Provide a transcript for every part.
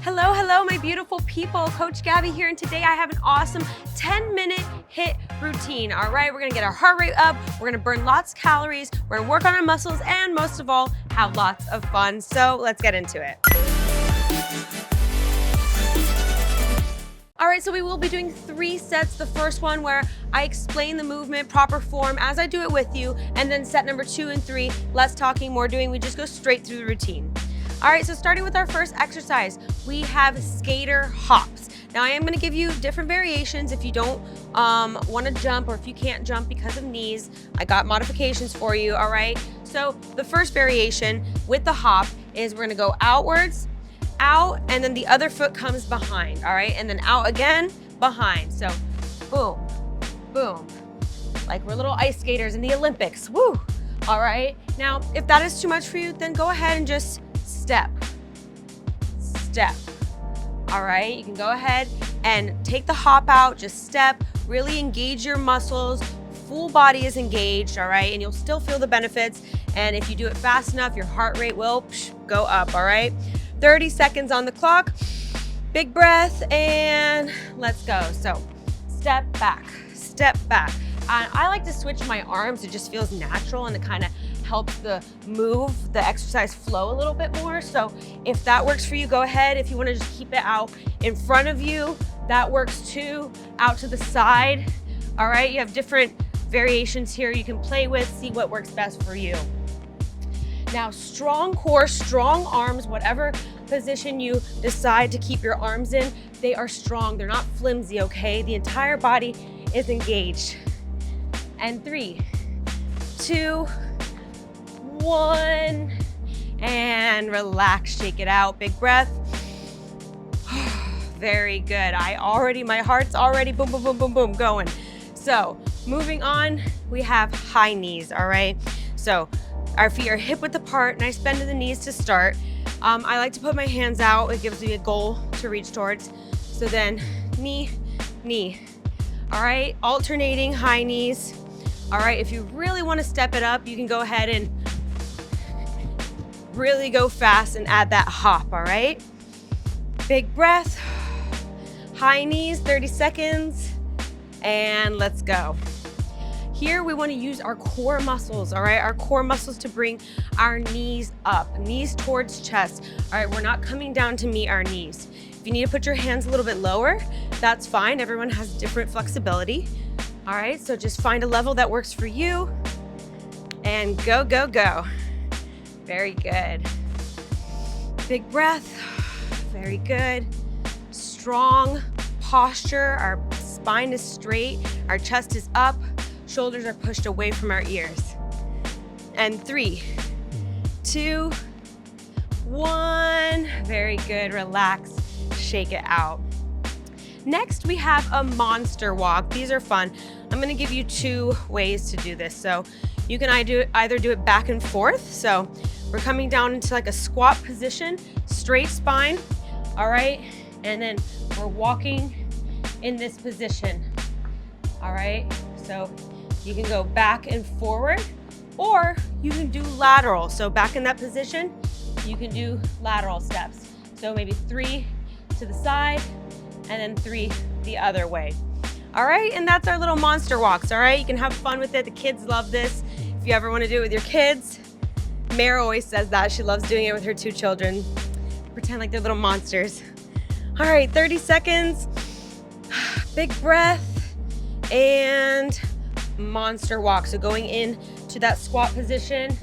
Hello, hello, my beautiful people. Coach Gabby here, and today I have an awesome 10-minute HIIT routine. All right, we're gonna get our heart rate up, we're gonna burn lots of calories, we're gonna work on our muscles, and most of all, have lots of fun. So let's get into it. All right, so we will be doing 3 sets. The first one where I explain the movement, proper form as I do it with you, and then set number 2 and 3, less talking, more doing. We just go straight through the routine. All right, so starting with our first exercise, we have skater hops. Now I am gonna give you different variations if you don't wanna jump or if you can't jump because of knees. I got modifications for you, all right? So the first variation with the hop is we're gonna go outwards, out, and then the other foot comes behind, all right? And then out again, behind. So boom, boom. Like we're little ice skaters in the Olympics, woo! All right, now if that is too much for you, then go ahead and just step, step. All right, you can go ahead and take the hop out, just step, really engage your muscles, full body is engaged, all right? And you'll still feel the benefits. And if you do it fast enough, your heart rate will go up, all right? 30 seconds on the clock, big breath, and let's go. So step back, step back. I like to switch my arms, it just feels natural and it kind of helps the exercise flow a little bit more. So if that works for you, go ahead. If you want to just keep it out in front of you, that works too. Out to the side, all right? You have different variations here you can play with, see what works best for you. Now, strong core, strong arms, whatever position you decide to keep your arms in, they are strong, they're not flimsy, okay? The entire body is engaged. And 3, 2, 1, and relax, shake it out, big breath. Very good. My heart's already boom, boom, boom, boom, boom going. So moving on, we have high knees, all right? So our feet are hip width apart, nice bend in the knees to start. I like to put my hands out, it gives me a goal to reach towards. So then knee, knee. All right, alternating high knees. All right, if you really want to step it up, you can go ahead and really go fast and add that hop, all right? Big breath, high knees, 30 seconds, and let's go. Here we want to use our core muscles, all right? Our core muscles to bring our knees up, knees towards chest. All right, we're not coming down to meet our knees. If you need to put your hands a little bit lower, that's fine. Everyone has different flexibility. All right, so just find a level that works for you and go, go, go. Very good. Big breath, very good. Strong posture, our spine is straight, our chest is up, shoulders are pushed away from our ears. And 3, 2, 1, very good, relax, shake it out. Next, we have a monster walk. These are fun. I'm gonna give you 2 ways to do this. So you can either do it back and forth. So we're coming down into like a squat position, straight spine, all right? And then we're walking in this position, all right? So you can go back and forward, or you can do lateral. So back in that position, you can do lateral steps. So maybe 3 to the side, and then 3 the other way. All right, and that's our little monster walks, all right? You can have fun with it. The kids love this. If you ever want to do it with your kids, Mare always says that. She loves doing it with her 2 children. Pretend like they're little monsters. All right, 30 seconds. Big breath and monster walk. So going into that squat position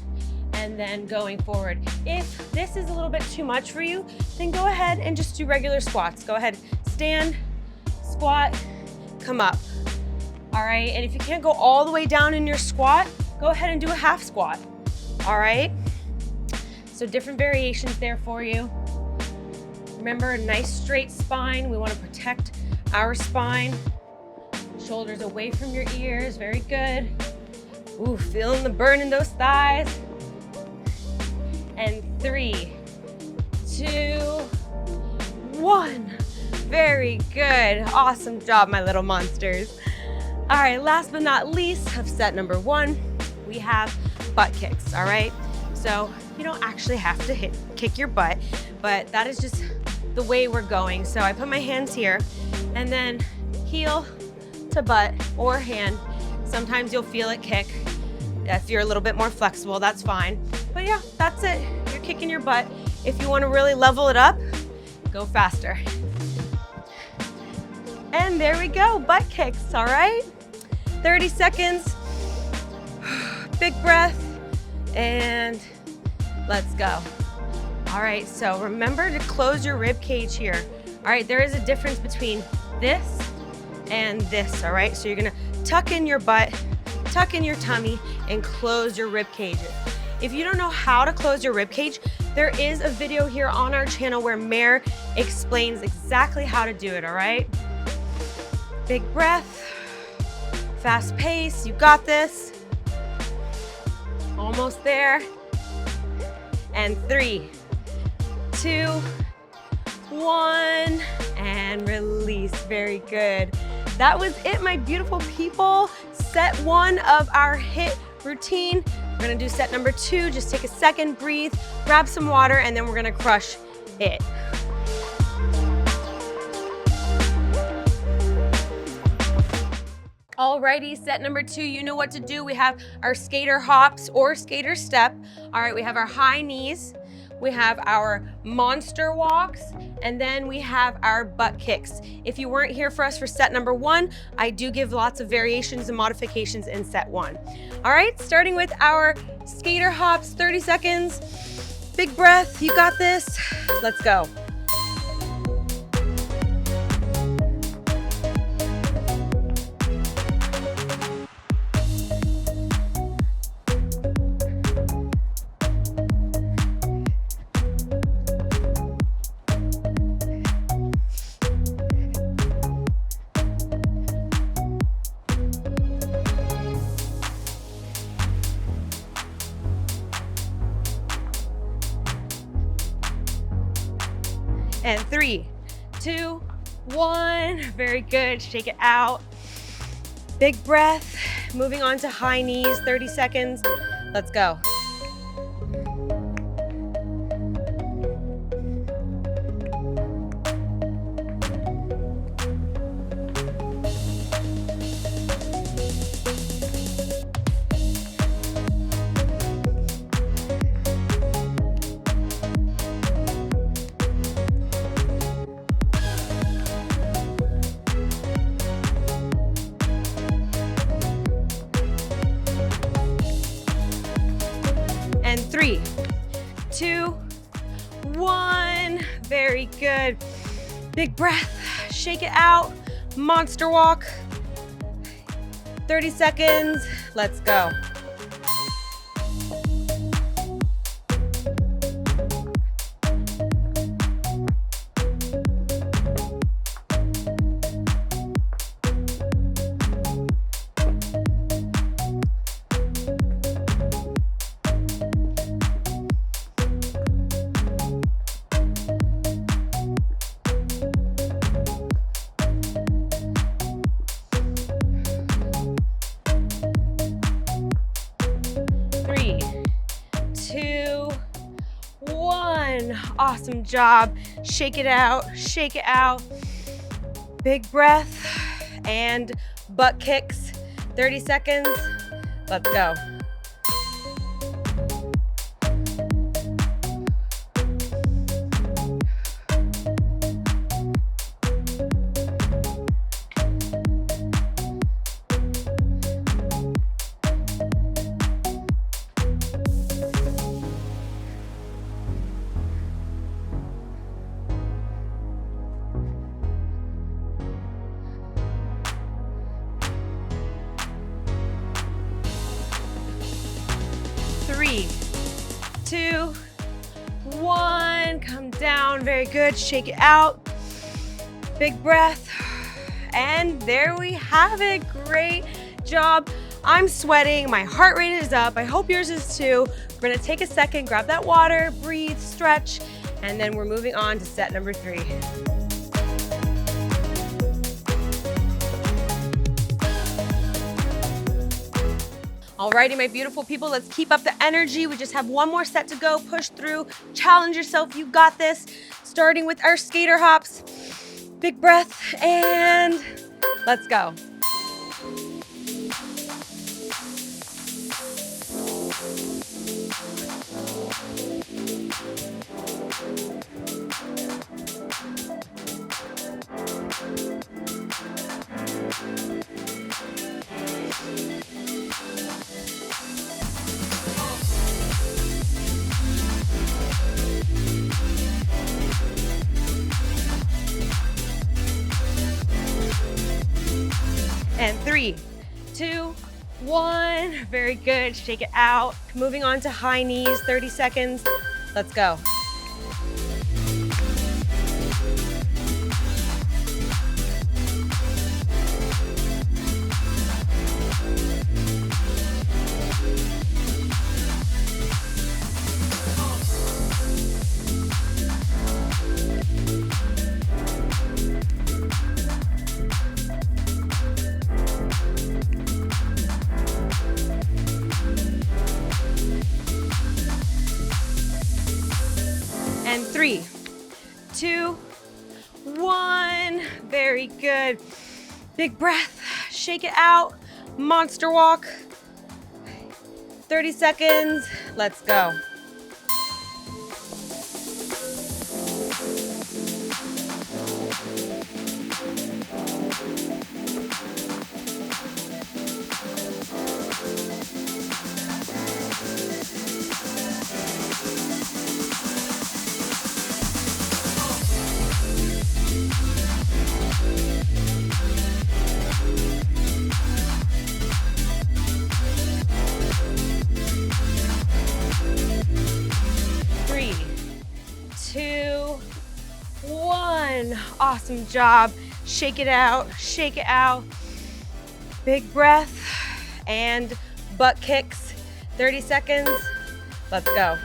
and then going forward. If this is a little bit too much for you, then go ahead and just do regular squats. Go ahead, stand, squat, come up. All right, and if you can't go all the way down in your squat, go ahead and do a half squat. All right, so different variations there for you. Remember, a nice straight spine. We want to protect our spine. Shoulders away from your ears, very good. Ooh, feeling the burn in those thighs. And 3, 2, 1. Very good. Awesome job, my little monsters. All right, last but not least of set number 1, we have butt kicks, all right? So you don't actually have to kick your butt, but that is just the way we're going. So I put my hands here and then heel to butt or hand. Sometimes you'll feel it kick. If you're a little bit more flexible, that's fine. But yeah, that's it. You're kicking your butt. If you want to really level it up, go faster. And there we go, butt kicks, all right? 30 seconds, big breath, and let's go. All right, so remember to close your rib cage here. All right, there is a difference between this and this, all right? So you're gonna tuck in your butt, tuck in your tummy, and close your rib cages. If you don't know how to close your rib cage, there is a video here on our channel where Mare explains exactly how to do it, all right? Big breath, fast pace, you got this. Almost there. And 3, 2, 1, and release. Very good. That was it, my beautiful people. Set 1 of our HIIT routine. We're gonna do set number 2. Just take a second, breathe, grab some water, and then we're gonna crush it. Alrighty, set number 2, you know what to do. We have our skater hops or skater step. All right, we have our high knees, we have our monster walks, and then we have our butt kicks. If you weren't here for us for set number 1, I do give lots of variations and modifications in set 1. All right, starting with our skater hops, 30 seconds. Big breath, you got this. Let's go. And 3, 2, 1, very good, shake it out. Big breath, moving on to high knees, 30 seconds, let's go. And 3, 2, 1, very good. Big breath, shake it out, monster walk, 30 seconds, let's go. Awesome job. Shake it out, shake it out. Big breath and butt kicks. 30 seconds. Let's go. Three, 2, 1, come down, very good, shake it out, big breath, and there we have it, great job. I'm sweating, my heart rate is up, I hope yours is too. We're gonna take a second, grab that water, breathe, stretch, and then we're moving on to set number 3. Alrighty, my beautiful people, let's keep up the energy. We just have one more set to go. Push through, challenge yourself, you got this. starting with our skater hops. Big breath, and let's go. And 3, 2, 1. Very good. Shake it out. Moving on to high knees, 30 seconds. Let's go. And 3, 2, 1. Very good. Big breath. Shake it out. Monster walk. 30 seconds. Let's go. Three, 2, 1. Awesome job. Shake it out. Shake it out. Big breath and butt kicks. 30 seconds. Let's go.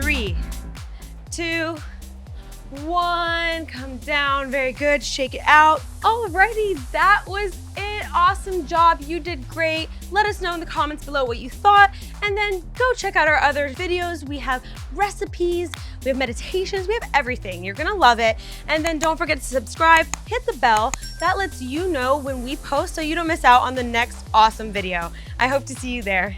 Three, 2, 1. Come down. Very good. Shake it out. Alrighty, that was it. Awesome job. You did great. Let us know in the comments below what you thought, and then go check out our other videos. We have recipes, we have meditations, we have everything. You're gonna love it. And then don't forget to subscribe, hit the bell. That lets you know when we post so you don't miss out on the next awesome video. I hope to see you there.